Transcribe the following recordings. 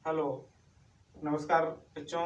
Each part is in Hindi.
हेलो, नमस्कार बच्चों।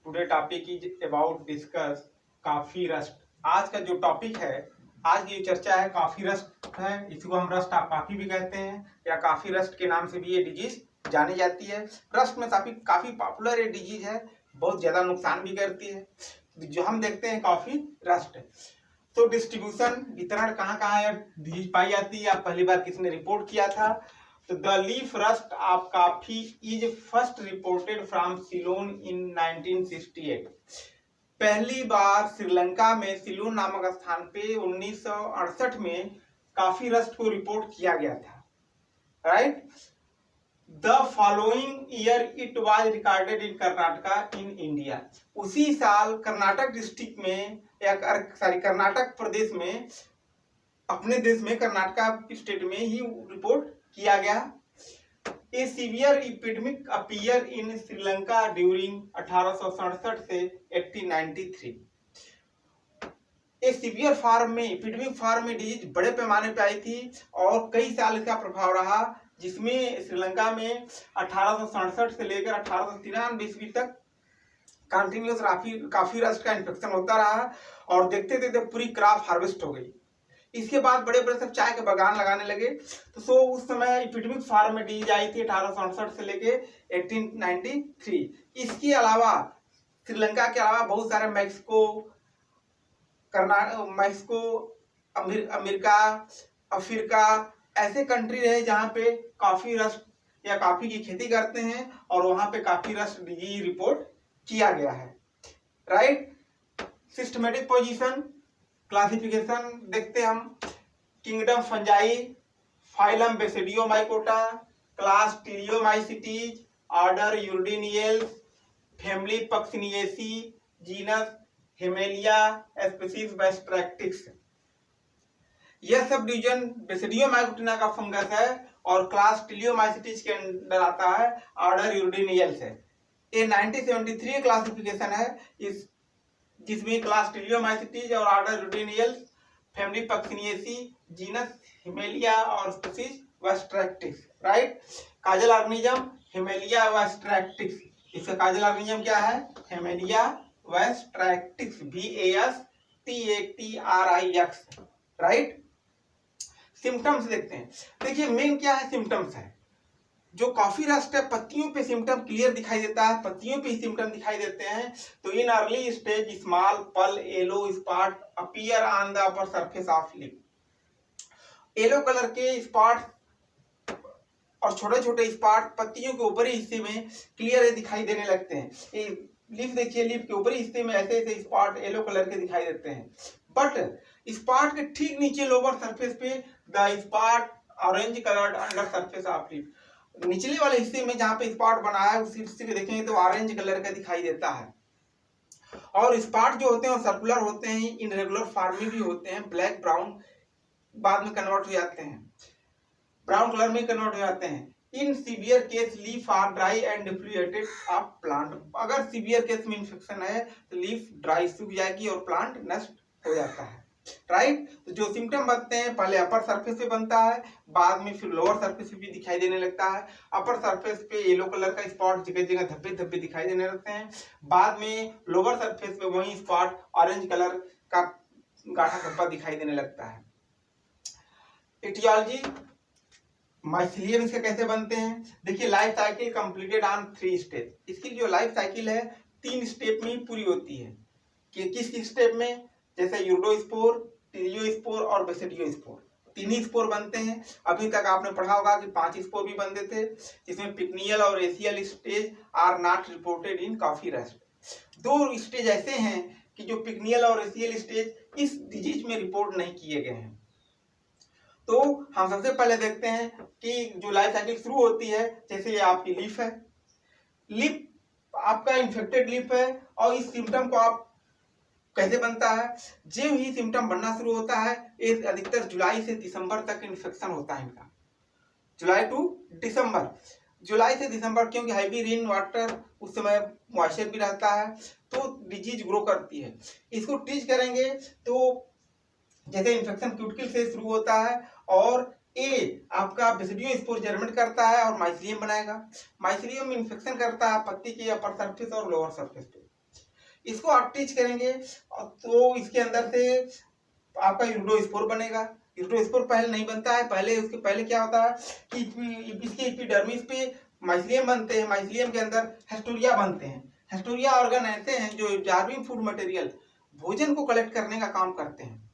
Today topic is about discuss coffee rust. आज का जो टॉपिक है, आज की जो चर्चा है कॉफी रस्ट है। इसको हम रस्ट ऑफ कॉफी भी कहते हैं या कॉफी रस्ट के नाम से भी ये डिजीज जानी जाती है। रस्ट में काफी पॉपुलर ये डिजीज है, बहुत ज्यादा नुकसान भी करती है। जो हम देखते हैं कॉफी रस्ट, तो डिस्ट्रीब्यूशन वितरण कहाँ कहाँ है डिजीज पाई जाती है, आप पहली बार किसने रिपोर्ट किया था? तो the leaf rust of coffee is first reported from Ceylon in 1968। पहली बार श्रीलंका में सिलोन नामक स्थान पे 1968 में कॉफी रस्ट को रिपोर्ट किया गया था, right. The following year it was recorded in Karnataka in India. उसी साल कर्नाटक डिस्ट्रिक्ट में या कर्नाटक प्रदेश में, अपने देश में कर्नाटका स्टेट में ही रिपोर्ट किया गया। ए severe epidemic appear in Sri Lanka during 1867 से 1893। ए सीवियर फॉर्म में, इपिडेमिक फॉर्म में डिजीज बड़े पैमाने पे आई थी और कई साल इसका प्रभाव रहा, जिसमें श्रीलंका में 1867 से लेकर 1893 ईस्वी तक कंटिन्यूस काफी रस्ट का इन्फेक्शन होता रहा और देखते देखते पूरी क्रॉप हार्वेस्ट हो गई। इसके बाद बड़े बड़े सब चाय के बागान लगाने लगे। तो उस समय इपिडेमिक फॉर्म में डिजीज आई थी 1867 से लेके 1893। इसके अलावा श्रीलंका के अलावा बहुत सारे मैक्सिको, अमेरिका, अफ्रीका ऐसे कंट्री रहे जहां पे कॉफी रस्ट या कॉफी की खेती करते हैं और वहां पे कॉफी रस्ट डिजीज रिपोर्ट किया गया है, राइट। सिस्टमेटिक पोजीशन, क्लासिफिकेशन देखते हैं हम। Kingdom Fungi, phylum Basidiomycota, class Teliomycetes, order Uredinales, family Pucciniaceae, genus Hemileia, species vastatrix. यह सब डिवीजन बेसिडियोमाइकोटिना का फंगस है और क्लास टीरियोमाइसिटीज के अंदर आता है, ऑर्डर यूर्डिनियल्स है। ये 1973 क्लासिफिकेशन है, इस जिसमें क्लास टीरियोमाइसिटीज और order Uredinales, family Pucciniaceae, genus हिमेलिया और स्पीशीज वेस्ट्रैक्टिस, राइट। काजल ऑर्गेनिज्म हिमेलिया वेस्ट्रैक्टिस। इसका काजल ऑर्गेनिज्म क्या है? हिमेलिया वेस्ट्रैक्टिस, VASTATRIX, राइट। सिम्टम्स देखते हैं। देखिए मेन क्या है, सिम्टम्स है। जो कॉफी रस्ट है, पत्तियों पे सिम्टम क्लियर दिखाई देता है, पत्तियों पे सिम्टम दिखाई देते हैं। तो इन अर्ली स्टेज स्मॉल पल yellow spot appear on the upper surface of leaf. Yellow colour के स्पॉट और छोटे छोटे स्पॉट पत्तियों के ऊपरी हिस्से में क्लियर दिखाई देने लगते हैं। लीफ देखिए, लीफ के ऊपरी हिस्से में ऐसे ऐसे स्पॉट येलो कलर के दिखाई देते हैं। बट स्पॉट के ठीक नीचे लोअर सरफेस पे the spot orange coloured under surface of leaf. निचले वाले हिस्से में जहां पे स्पॉट बना है उस हिस्से पे देखेंगे तो ऑरेंज कलर का दिखाई देता है। और स्पॉट जो होते हैं वो सर्कुलर होते हैं, इनरेगुलर फॉर्म में भी होते हैं, ब्लैक ब्राउन बाद में कन्वर्ट हो जाते हैं, ब्राउन कलर में कन्वर्ट हो जाते हैं। In severe case leaf are dry and defoliated of plant. अगर सीवियर केस में इन्फेक्शन है तो लीफ ड्राई सूख जाएगी और प्लांट नष्ट हो जाता है, राइट। तो जो सिम्टम बनते हैं पहले अपर सरफेस पे बनता है, बाद में फिर लोअर सरफेस पे भी दिखाई देने लगता है। अपर सरफेस पे येलो कलर का स्पॉट जगह जगह धब्बे धब्बे दिखाई देने लगते हैं, बाद में लोअर सरफेस पे वही स्पॉट ऑरेंज कलर का गाढ़ा धब्बा दिखाई देने लगता है। एटियोलॉजी, माइसीलियम इसके कैसे बनते हैं? देखिए life cycle completed on 3 step. इसकी जो लाइफ साइकिल है 3 स्टेप में ही पूरी होती है। कि किस स्टेप में? जैसे यूरोस्पोर, टीरियोस्पोर और बेसिडियोस्पोर, 3 ही स्पोर बनते हैं। अभी तक आपने पढ़ा होगा कि 5 स्पोर भी बनते थे, जिसमें पिकनियल और aecial stage are not reported in coffee rust. 2 stage ऐसे हैं कि जो पिकनियल और एसियल स्टेज इस डिजीज में रिपोर्ट नहीं किए गए हैं। तो हम सबसे पहले देखते हैं कि जो लाइफ साइकिल शुरू होती है, जैसे ये आपकी लीफ है, लीफ आपका इन्फेक्टेड लीफ है और इस सिम्टम को आप कैसे बनता है? जो ही सिम्टम बनना शुरू होता है, ये अधिकतर जुलाई से दिसंबर तक इन्फेक्शन होता है इनका, जुलाई टू दिसंबर। जुलाई से दिसंबर क्योंकि हैवी रेन वाटर, उस समय मॉइस्चर भी रहता है, तो डिजीज ग्रो करती है। इसको ट्रीट करेंगे तो जैसे इन्फेक्शन क्यूटिकल से शुरू होता है और ए आपका बेसिडियो स्पोर जर्मिनेट करता है और माइसिलियम बनाएगा। माइसिलियम इन्फेक्शन करता है पत्ती के अपर सरफेस और लोअर सरफेस पे। इसको आप टीच करेंगे तो इसके अंदर से आपका यूरिडोस्पोर बनेगा। यूरिडोस्पोर पहले नहीं बनता है, उसके पहले क्या होता है कि इसके एपिडर्मिस पे माइसिलियम बनते हैं। माइसिलियम के अंदर हेस्टोरिया बनते हैं। हेस्टोरिया ऑर्गन ऐसे हैं जो एब्जॉर्बिंग फूड मटेरियल, भोजन को कलेक्ट करने का काम करते हैं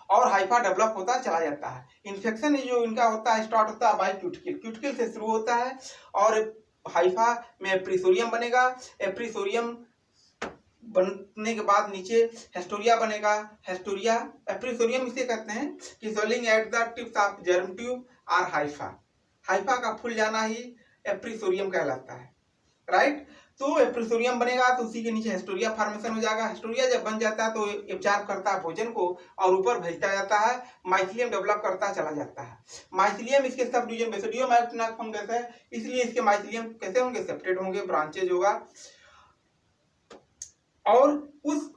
और हाइफा डेवलप होता चला जाता है। इन्फेक्शन जो इनका होता है स्टार्ट होता है बाय क्यूटिकल, क्यूटिकल से शुरू होता है और हाइफा में एप्रिसोरियम बनेगा। एप्रिसोरियम बनने के बाद नीचे हेस्टोरिया बनेगा। हेस्टोरिया एप्रिसोरियम इसे कहते हैं कि swelling at the tips of germ tube और हाइफा। हाइफा का फूल जाना ही एप्रिसोरियम कहलाता है, राइट। तो एप्रिसोरियम बनेगा तो उसी के नीचे हेस्टोरिया फॉर्मेशन हो जाएगा। हेस्टोरिया जब बन जाता है तो एब्जॉर्ब करता है भोजन को और ऊपर भेजता जाता है, माइसिलियम डेवलप करता चला जाता है। माइसिलियम इसके सब डिवीजन बेसिडियम फंगस है, इसलिए इसके माइसिलियम कैसे होंगे, सेपरेट होंगे, ब्रांचेज होगा। और उस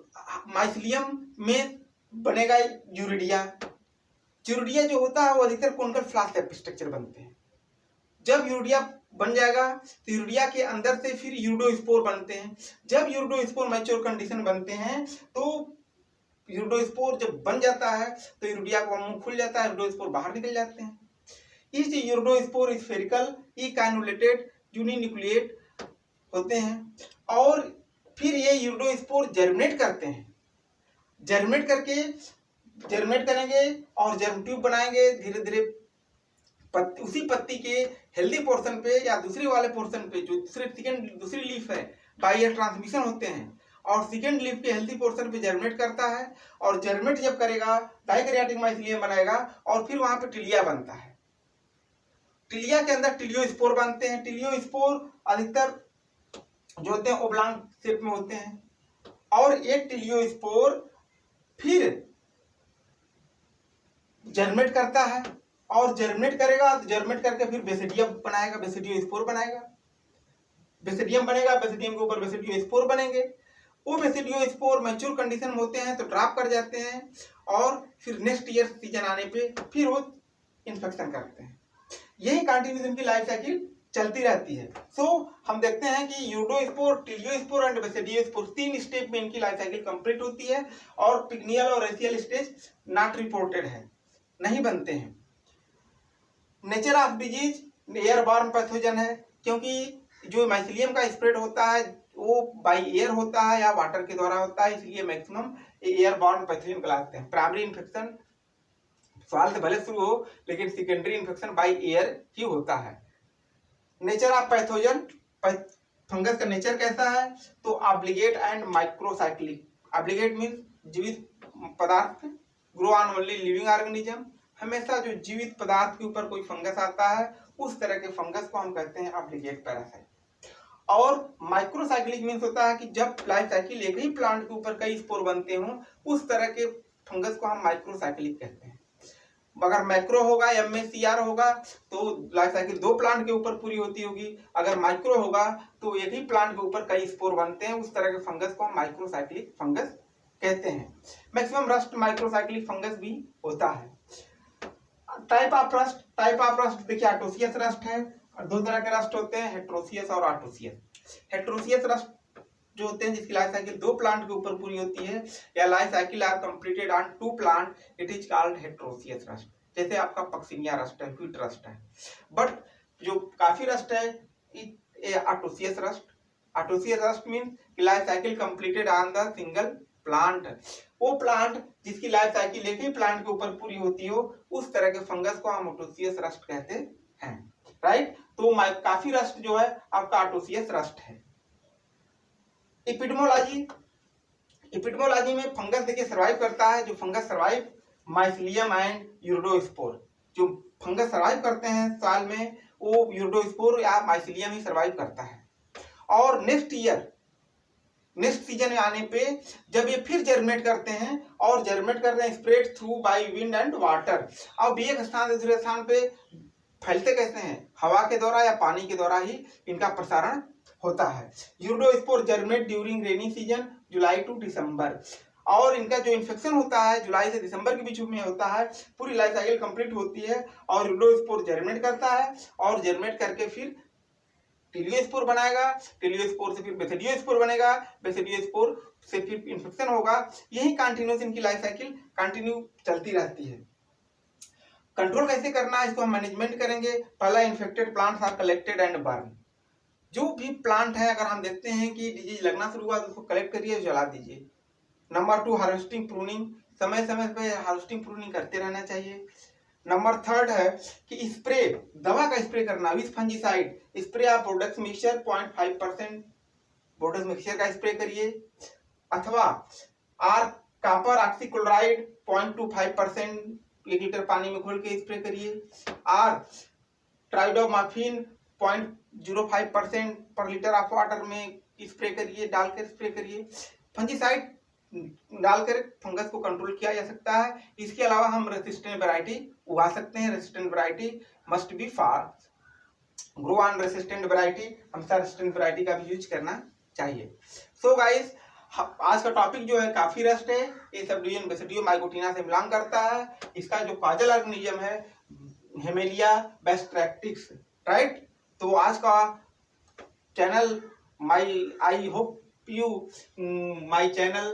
माइसिलियम में बनेगा यूरिडिया। यूरिडिया जो होता है वो अधिकतर कोनिकल फ्लास्क टाइप स्ट्रक्चर बनते हैं। जब यूरिडिया बन जाएगा तो यूरिडिया के अंदर से फिर यूरिडोस्पोर बनते हैं। जब यूरिडोस्पोर मैच्योर कंडीशन बनते हैं तो यूरिडोस्पोर जब बन जाता है तो यूरिडिया का मुंह खुल जाता है, यूरिडोस्पोर बाहर निकल जाते हैं। इस यूरिडोस्पोर स्फेरिकल इकाइनुलेटेड यूनिन्यूक्लिएट होते हैं और फिर ये यूरिडोस्पोर जर्मिनेट करते हैं। जर्मिनेट करेंगे और जर्म ट्यूब बनाएंगे। धीरे धीरे उसी पत्ती के हेल्दी पोर्शन पे या दूसरे वाले पोर्शन पे जो दूसरी लीफ है बाय एयर ट्रांसमिशन होते हैं और सेकेंड लीफ के हेल्दी पोर्शन पे जर्मिनेट करता है और जर्मिनेट जब करेगा डाइकैरियोटिक माइसिलियम बनाएगा और फिर वहां पे टिलिया बनता है। टिलिया के अंदर टिलियोस्पोर बनते हैं। टिलियोस्पोर अधिकतर जो होते हैं ओब्लांग शेप में होते हैं और एक टिलियोस्पोर फिर जर्मिनेट करता है और जर्मिनेट करेगा तो जर्मिनेट करके फिर बेसिडियम बनाएगा, बेसिडियोस्पोर बनाएगा। बेसिडियम बनेगा, बेसिडियम के ऊपर बेसिडियोस्पोर बनेंगे। वो बेसिडियोस्पोर मैच्योर कंडीशन में होते हैं तो ड्रॉप कर जाते हैं और फिर नेक्स्ट ईयर सीजन आने पे फिर वो इन्फेक्शन करते हैं। यही कंटिन्यूस इनकी लाइफ साइकिल चलती रहती है। हम देखते हैं कि यूरिडोस्पोर, टिलियोस्पोर एंड बेसिडियोस्पोर 3 स्टेप में इनकी लाइफ साइकिल कंप्लीट होती है और पिग्नियल और रेसियल स्टेज नॉट रिपोर्टेड है, नहीं बनते हैं। Nature of disease airborne pathogen है क्योंकि जो माइसिलियम का स्प्रेड होता है वो बाय एयर होता है या वाटर के द्वारा होता है, इसलिए मैक्सिमम एयरबॉर्न पैथोजन कहलाते हैं। प्राइमरी इन्फेक्शन सवाल से भले शुरू हो लेकिन सेकेंडरी इन्फेक्शन बाय एयर ही होता है। नेचर ऑफ पैथोजन, फंगस का नेचर कैसा है तो obligate and microcyclic. Obligate means जीवित पदार्थ, grow on only living organism. हमेशा जो जीवित पदार्थ के ऊपर कोई फंगस आता है उस तरह के फंगस को हम कहते हैं ऑब्लिगेट पैरासाइट। और माइक्रोसाइक्लिक मींस होता है कि जब लाइफ साइकिल एक ही प्लांट के ऊपर कई स्पोर बनते हों उस तरह के फंगस को हम माइक्रोसाइक्लिक कहते हैं। अगर मैक्रो होगा, MACR होगा तो लाइफ साइकिल 2 प्लांट के ऊपर पूरी होती होगी। अगर माइक्रो होगा तो एक ही प्लांट के ऊपर कई स्पोर बनते हैं, उस तरह के फंगस को हम माइक्रोसाइक्लिक फंगस कहते हैं। मैक्सिमम रस्ट माइक्रोसाइक्लिक फंगस भी होता है। टाइप ऑफ रस्ट देखिए आटोसियस रस्ट है और 2 तरह के रस्ट होते हैं, हेट्रोसियस और आटोसियस। हेट्रोसियस रस्ट जो होते हैं जिसकी लाइफ साइकिल 2 प्लांट के ऊपर पूरी होती है या life cycle are completed on 2 plant, it is called heteroecious rust. जैसे आपका पक्सिनिया रस्ट है, व्हीट रस्ट है। बट जो काफी रस्ट है autoecious rust. Autoecious rust means life cycle completed on the single plant. वो प्लांट जिसकी लाइफ साइकिल एक ही प्लांट के ऊपर पूरी होती हो उस तरह के फंगस को हम आटोसियस रस्ट कहते हैं, राइट। तो काफी रस्ट जो है आपका आटोसियस रस्ट है। एपिडमोलॉजी में फंगस देखिए सर्वाइव करता है। जो फंगस सर्वाइव माइसिलियम एंड यूरिडोस्पोर, जो फंगस सर्वाइव करते हैं साल में वो यूरिडोस्पोर या माइसिलियम ही सर्वाइव करता है। और नेक्स्ट सीजन में आने पे जब ये फिर जर्मिनेट करते हैं और जर्मिनेट करते हैं spread through by wind and water. अब एक स्थान से दूसरे स्थान पे फैलते कैसे हैं, हवा के द्वारा या पानी के द्वारा ही इनका प्रसारण होता है। Urediospore germinate during rainy season July to December. और इनका जो इन्फेक्शन होता है जुलाई से दिसंबर के बीच में होता है, पूरी लाइफ साइकिल कंप्लीट होती है और यूडोस्पोर जर्मिनेट करता है और जर्मिनेट करके फिर टीलियोस्पोर बनाएगा, टीलियोस्पोर से फिर बेसिडियोस्पोर बनेगा, बेसिडियोस्पोर से फिर इन्फेक्शन होगा। यही कंटिन्यूस इनकी लाइफ साइकिल कंटिन्यू चलती रहती है। कंट्रोल कैसे करना है इसको हम मैनेजमेंट करेंगे। पहला, infected plants are collected and burn. जो भी प्लांट है अगर हम देखते हैं कि डिजीज लगना शुरू हुआ तो उसको कलेक्ट करिए, जला दीजिए। नंबर 2, हार्वेस्टिंग प्रूनिंग, समय समय पे हार्वेस्टिंग प्रूनिंग करते रहना चाहिए। नंबर 3 है कि स्प्रे, दवा का स्प्रे करना with fungicide, spray of Bordeaux mixture 0.5% Bordeaux mixture का स्प्रे करिए, अथवा आर कॉपर ऑक्सीक्लोराइड 0.25% 1 लीटर पानी में घोल के स्प्रे करिए, आर ट्राइडोमाफिन 0.05% पर लीटर ऑफ वाटर में स्प्रे करिए, डालकर स्प्रे करिए। फंजीसाइड डालकर फंगस को कंट्रोल किया जा सकता है। इसके अलावा हम रेसिस्टेंट वैरायटी उगा सकते हैं। Resistant variety must be far grow on resistant variety, हमेशा रेसिस्टेंट वैरायटी का भी यूज करना चाहिए। सो गाइस, आज का टॉपिक जो है काफी रस्ट है, ये सब डिवीजन बेसिडियो माइकोटिना से बिलोंग करता है। इसका जो काजल ऑर्गेनिज्म है हेमेलिया बैस्ट्रैक्टिस, राइट। तो आज का channel I hope you my channel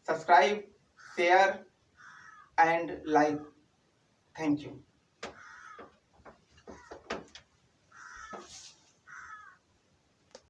subscribe, share and like. Thank you.